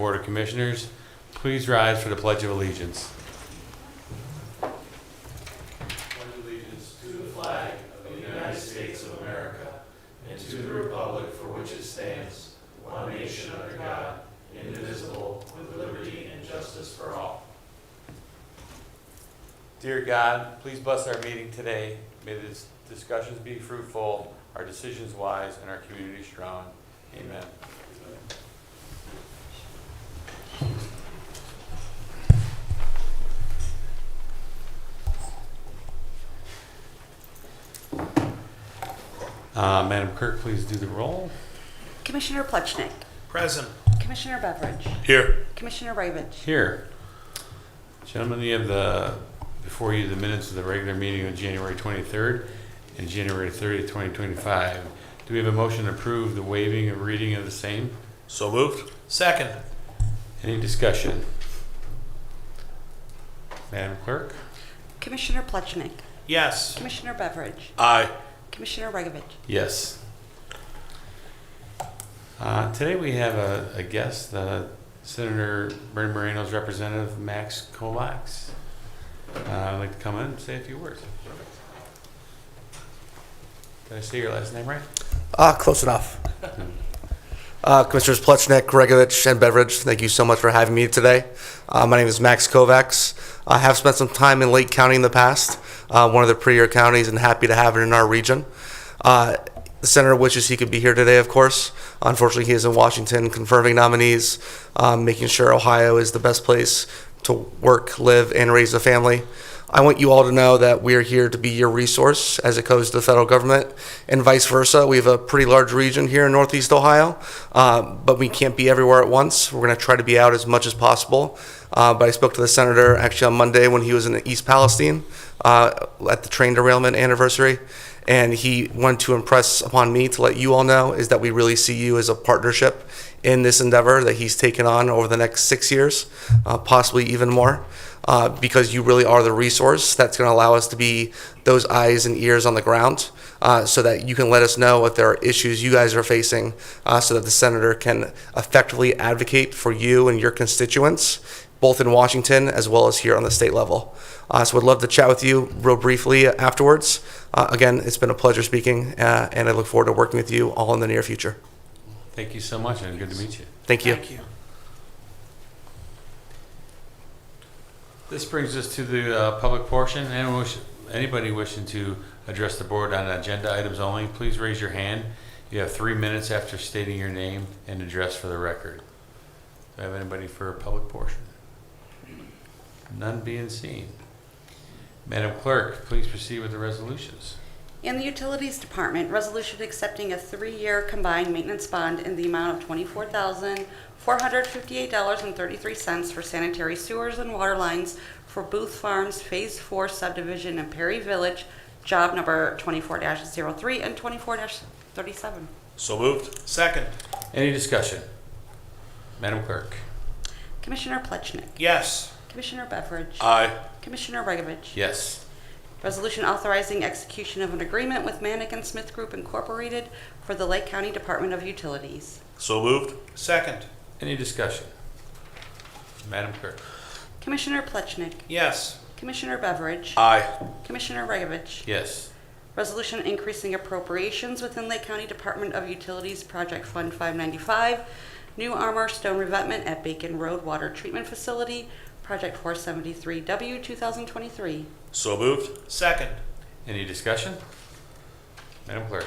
Board of Commissioners. Please rise for the Pledge of Allegiance. Dear God, please bless our meeting today. May the discussions be fruitful, our decisions wise, and our community strong. Amen. Madam Clerk, please do the roll. Commissioner Plechnik. Present. Commissioner Beveridge. Here. Commissioner Rakovich. Here. Gentlemen, you have before you the minutes of the regular meeting on January 23rd and January 30th, 2025. Do we have a motion to approve the waiving of reading of the same? So moved. Second. Any discussion? Madam Clerk? Commissioner Plechnik. Yes. Commissioner Beveridge. Aye. Commissioner Rakovich. Yes. Today we have a guest, Senator Bernie Moreno's representative, Max Kovacs. I'd like to come in and say a few words. Did I say your last name right? Close enough. Commissioners Plechnik, Rakovich, and Beveridge, thank you so much for having me today. My name is Max Kovacs. I have spent some time in Lake County in the past, one of the prettier counties, and happy to have it in our region. The senator wishes he could be here today, of course. Unfortunately, he is in Washington confirming nominees, making sure Ohio is the best place to work, live, and raise a family. I want you all to know that we are here to be your resource as it goes to the federal government and vice versa. We have a pretty large region here in Northeast Ohio, but we can't be everywhere at once. We're going to try to be out as much as possible. But I spoke to the senator actually on Monday when he was in East Palestine at the train derailment anniversary. And he wanted to impress upon me to let you all know is that we really see you as a partnership in this endeavor that he's taken on over the next 6 years, possibly even more, because you really are the resource that's going to allow us to be those eyes and ears on the ground so that you can let us know if there are issues you guys are facing so that the senator can effectively advocate for you and your constituents, both in Washington as well as here on the state level. So I'd love to chat with you real briefly afterwards. Again, it's been a pleasure speaking, and I look forward to working with you all in the near future. Thank you so much, and good to meet you. Thank you. Thank you. This brings us to the public portion. Anybody wishing to address the board on agenda items only, please raise your hand. You have 3 minutes after stating your name and address for the record. Do I have anybody for a public portion? None being seen. Madam Clerk, please proceed with the resolutions. In the Utilities Department, resolution accepting a 3-year combined maintenance bond in the amount of $24,458.33 for sanitary sewers and water lines for Booth Farms Phase 4 subdivision in Perry Village, job number 24-03 and 24-37. So moved. Second. Any discussion? Madam Clerk? Commissioner Plechnik. Yes. Commissioner Beveridge. Aye. Commissioner Rakovich. Yes. Resolution authorizing execution of an agreement with Manick and Smith Group Incorporated for the Lake County Department of Utilities. So moved. Second. Any discussion? Madam Clerk? Commissioner Plechnik. Yes. Commissioner Beveridge. Aye. Commissioner Rakovich. Yes. Resolution increasing appropriations within Lake County Department of Utilities Project Fund 595, new armor stone revetment at Bacon Road Water Treatment Facility, Project 473W 2023. So moved. Second. Any discussion? Madam Clerk?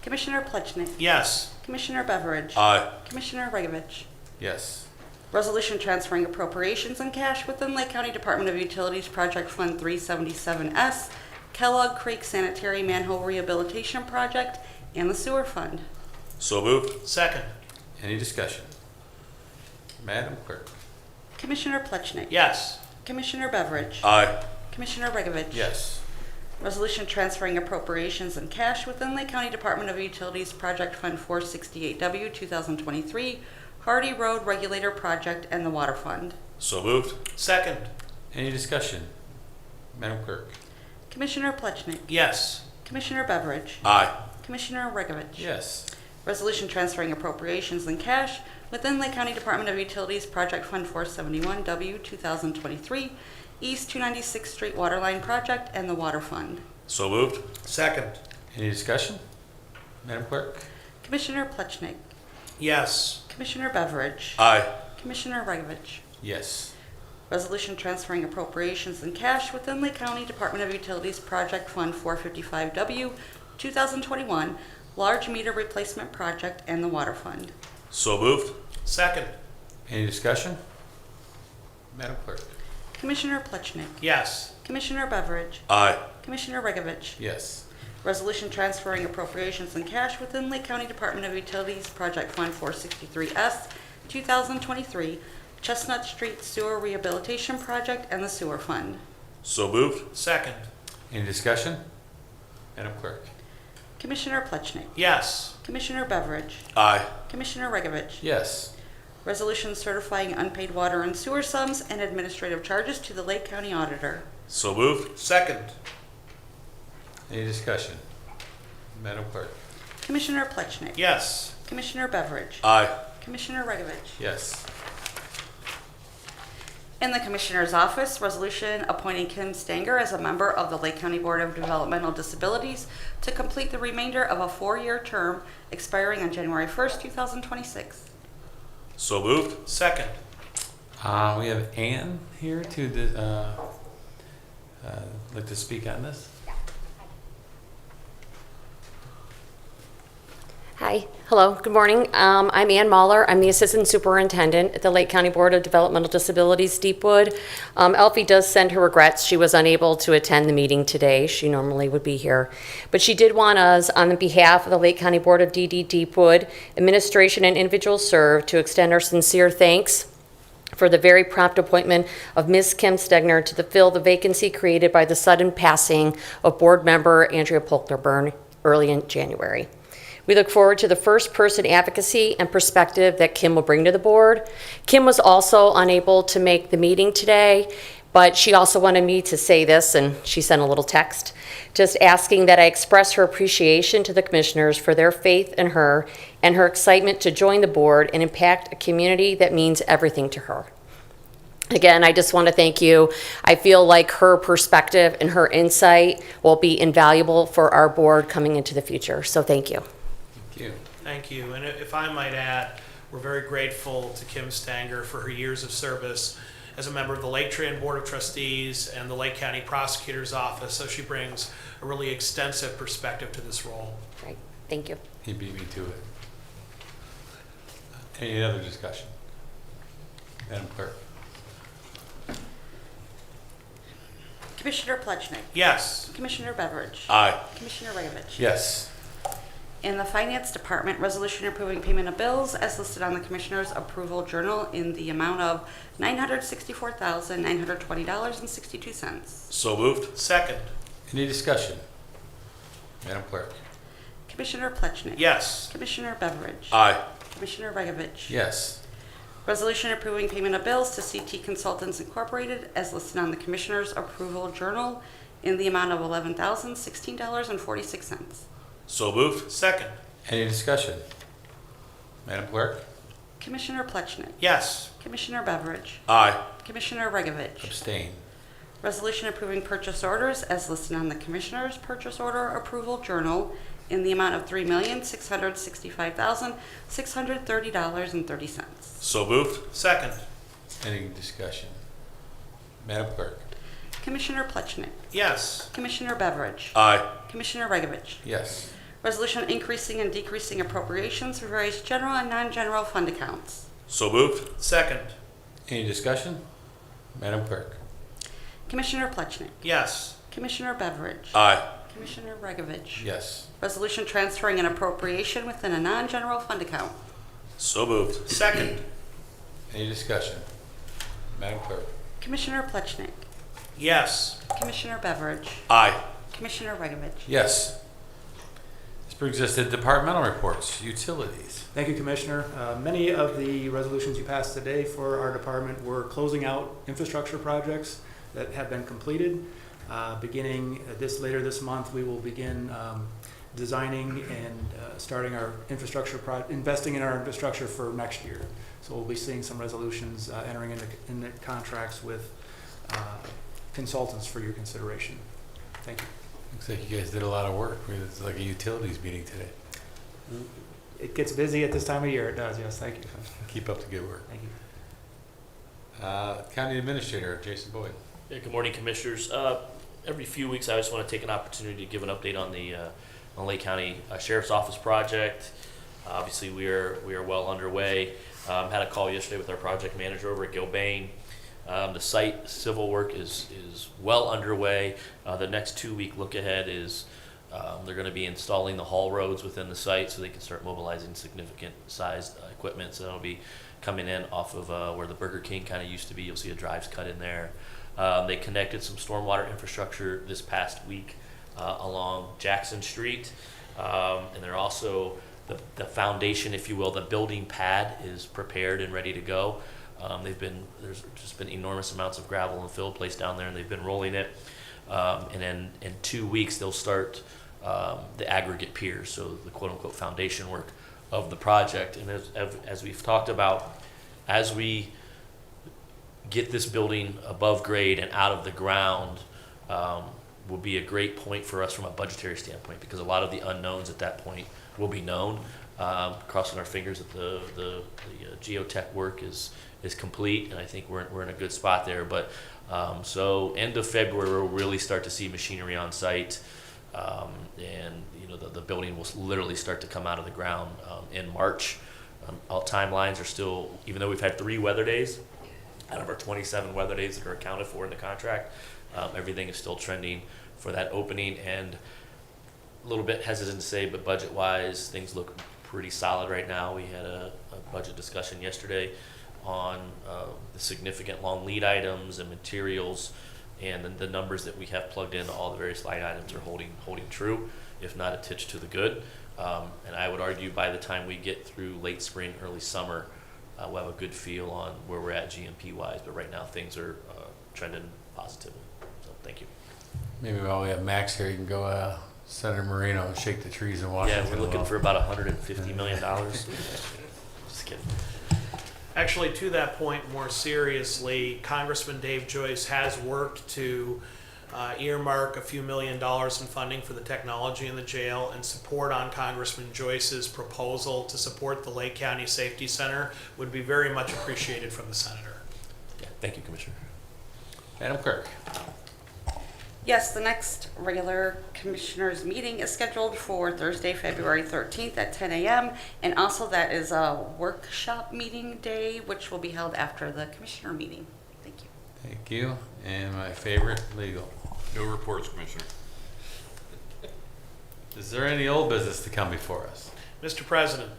Commissioner Plechnik. Yes. Commissioner Beveridge. Aye. Commissioner Rakovich. Yes. Resolution transferring appropriations and cash within Lake County Department of Utilities Project Fund 377S, Kellogg Creek Sanitary Manhole Rehabilitation Project, and the Sewer Fund. So moved. Second. Any discussion? Madam Clerk? Commissioner Plechnik. Yes. Commissioner Beveridge. Aye. Commissioner Rakovich. Yes. Resolution transferring appropriations and cash within Lake County Department of Utilities Project Fund 468W 2023, Hardy Road Regulator Project, and the Water Fund. So moved. Second. Any discussion? Madam Clerk? Commissioner Plechnik. Yes. Commissioner Beveridge. Aye. Commissioner Rakovich. Yes. Resolution transferring appropriations and cash within Lake County Department of Utilities Project Fund 471W 2023 East 296th Street Waterline Project and the Water Fund. So moved. Second. Any discussion? Madam Clerk? Commissioner Plechnik, Yes. Commissioner Beveridge, Aye. Commissioner Regovich. Yes. Resolution transferring appropriations in cash within Lake County Department of Utilities Project Fund 455W 2021 Large Meter Replacement Project and the Water Fund. So moved. Second. Any discussion? Madam Clerk? Commissioner Plechnik, Yes. Commissioner Beveridge, Aye. Commissioner Regovich. Yes. Resolution transferring appropriations in cash within Lake County Department of Utilities Project Fund 463S 2023 Chestnut Street Sewer Rehabilitation Project and the Sewer Fund. So moved. Second. Any discussion? Madam Clerk? Commissioner Plechnik, Yes. Commissioner Beveridge, Aye. Commissioner Regovich. Yes. Resolution certifying unpaid water and sewer sums and administrative charges to the Lake County Auditor. So moved. Second. Any discussion? Madam Clerk? Commissioner Plechnik, Yes. Commissioner Beveridge, Aye. Commissioner Regovich. Yes. In the Commissioner's Office, resolution appointing Kim Stanger as a member of the Lake County Board of Developmental Disabilities to complete the remainder of a 4-year term expiring on January 1st, 2026. So moved. Second. We have Ann here to like to speak on this. Hi, hello, good morning. I'm Ann Mahler. I'm the Assistant Superintendent at the Lake County Board of Developmental Disabilities, Deepwood. Elfie does send her regrets. She was unable to attend the meeting today. She normally would be here. But she did want us, on behalf of the Lake County Board of DD Deepwood, administration and individuals served, to extend our sincere thanks for the very prompt appointment of Ms. Kim Stegner to fill the vacancy created by the sudden passing of board member Andrea Polkner-Byrne early in January. We look forward to the first-person advocacy and perspective that Kim will bring to the board. Kim was also unable to make the meeting today, but she also wanted me to say this, and she sent a little text, just asking that I express her appreciation to the commissioners for their faith in her and her excitement to join the board and impact a community that means everything to her. Again, I just want to thank you. I feel like her perspective and her insight will be invaluable for our board coming into the future, so thank you. Thank you. Thank you. And if I might add, we're very grateful to Kim Stanger for her years of service as a member of the Lake Tran Board of Trustees and the Lake County Prosecutor's Office. So she brings a really extensive perspective to this role. Right, thank you. He beat me to it. Any other discussion? Madam Clerk? Commissioner Plechnik, Yes. Commissioner Beveridge, Aye. Commissioner Regovich. Yes. In the Finance Department, resolution approving payment of bills as listed on the Commissioner's Approval Journal in the amount of $964,920.62. So moved. Second. Any discussion? Madam Clerk? Commissioner Plechnik. Yes. Commissioner Beveridge. Aye. Commissioner Regovich. Yes. Resolution approving payment of bills to CT Consultants Incorporated as listed on the Commissioner's Approval Journal in the amount of $11,016.46. So moved. Second. Any discussion? Madam Clerk? Commissioner Plechnik. Yes. Commissioner Beveridge. Aye. Commissioner Regovich. Abstain. Resolution approving purchase orders as listed on the Commissioner's Purchase Order Approval Journal in the amount of $3,665,630.30. So moved. Second. Any discussion? Madam Clerk? Commissioner Plechnik. Yes. Commissioner Beveridge. Aye. Commissioner Regovich. Yes. Resolution increasing and decreasing appropriations for various general and non-general fund accounts. So moved. Second. Any discussion? Madam Clerk? Commissioner Plechnik. Yes. Commissioner Beveridge. Aye. Commissioner Regovich. Yes. Resolution transferring an appropriation within a non-general fund account. So moved. Second. Any discussion? Madam Clerk? Commissioner Plechnik. Yes. Commissioner Beveridge. Aye. Commissioner Regovich. Yes. This brings us to departmental reports, utilities. Thank you, Commissioner. Many of the resolutions you passed today for our department were closing out infrastructure projects that have been completed. Beginning later this month, we will begin designing and starting our infrastructure, investing in our infrastructure for next year. So we'll be seeing some resolutions entering into contracts with consultants for your consideration. Thank you. Looks like you guys did a lot of work. It's like a utilities meeting today. It gets busy at this time of year. It does, yes. Thank you. Keep up the good work. Thank you. County Administrator, Jason Boyd. Yeah, good morning, Commissioners. Every few weeks, I just want to take an opportunity to give an update on the on Lake County Sheriff's Office project. Obviously, we are well underway. Had a call yesterday with our project manager over at Gilbane. The site civil work is well underway. The next 2-week look ahead is they're going to be installing the haul roads within the site so they can start mobilizing significant sized equipment. So that'll be coming in off of where the Burger King kind of used to be. You'll see a drives cut in there. They connected some stormwater infrastructure this past week along Jackson Street. And they're also, the foundation, if you will, the building pad is prepared and ready to go. There's just been enormous amounts of gravel and fill placed down there, and they've been rolling it. And then in 2 weeks, they'll start the aggregate piers, so the quote-unquote foundation work of the project. And as we've talked about, as we get this building above grade and out of the ground, will be a great point for us from a budgetary standpoint, because a lot of the unknowns at that point will be known. Crossing our fingers that the geotech work is complete, and I think we're in a good spot there. But so end of February, we'll really start to see machinery on site, and the building will literally start to come out of the ground in March. All timelines are still, even though we've had 3 weather days out of our 27 weather days that are accounted for in the contract, everything is still trending for that opening. And a little bit hesitant to say, but budget-wise, things look pretty solid right now. We had a budget discussion yesterday on the significant long lead items and materials, and then the numbers that we have plugged into all the various line items are holding true, if not a titch to the good. And I would argue by the time we get through late spring, early summer, we'll have a good feel on where we're at GMP-wise. But right now, things are trending positively. So thank you. Maybe while we have Max here, you can go Senator Moreno and shake the trees in Washington. Yeah, we're looking for about $150 million. Just kidding. Actually, to that point, more seriously, Congressman Dave Joyce has worked to earmark a few $1 million in funding for the technology in the jail, and support on Congressman Joyce's proposal to support the Lake County Safety Center would be very much appreciated from the senator. Yeah, thank you, Commissioner. Madam Clerk. Yes, the next regular commissioners meeting is scheduled for Thursday, February 13th at 10 a.m. And also that is a workshop meeting day, which will be held after the commissioner meeting. Thank you. Thank you. And my favorite, legal. No reports, Commissioner. Is there any old business to come before us? Mr. President,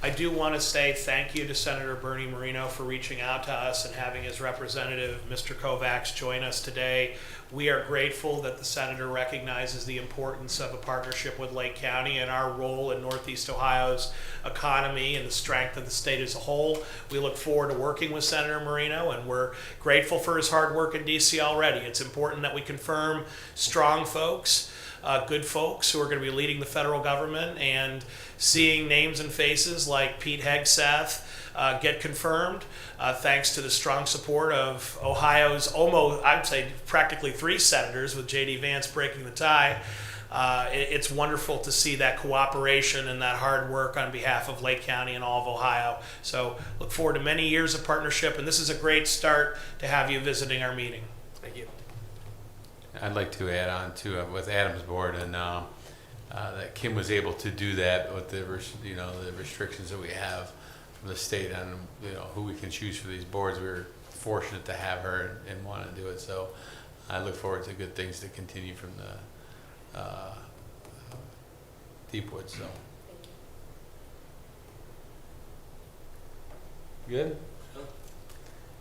I do want to say thank you to Senator Bernie Moreno for reaching out to us and having his representative, Mr. Kovacs, join us today. We are grateful that the senator recognizes the importance of a partnership with Lake County and our role in Northeast Ohio's economy and the strength of the state as a whole. We look forward to working with Senator Moreno, and we're grateful for his hard work in D.C. already. It's important that we confirm strong folks, good folks who are going to be leading the federal government, and seeing names and faces like Pete Hegseth get confirmed, thanks to the strong support of Ohio's almost, I'd say practically 3 senators, with J.D. Vance breaking the tie. It's wonderful to see that cooperation and that hard work on behalf of Lake County and all of Ohio. So look forward to many years of partnership, and this is a great start to have you visiting our meeting. Thank you. I'd like to add on to with Adam's board, and that Kim was able to do that with the restrictions that we have from the state on who we can choose for these boards. We were fortunate to have her and want to do it. So I look forward to good things to continue from the Deepwood. So good.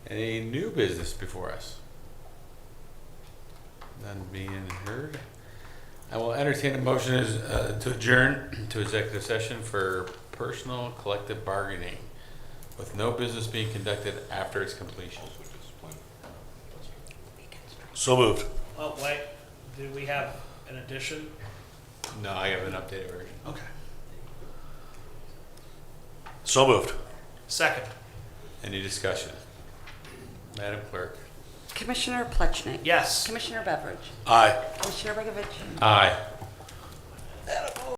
Any new business before us? None being heard. I will entertain a motion to adjourn to executive session for personal collective bargaining, with no business being conducted after its completion. So moved. Oh, wait, do we have an addition? No, I have an updated version. Okay. So moved. Second. Any discussion? Madam Clerk? Commissioner Plechnik. Yes. Commissioner Beveridge. Aye. Commissioner Begovic. Aye.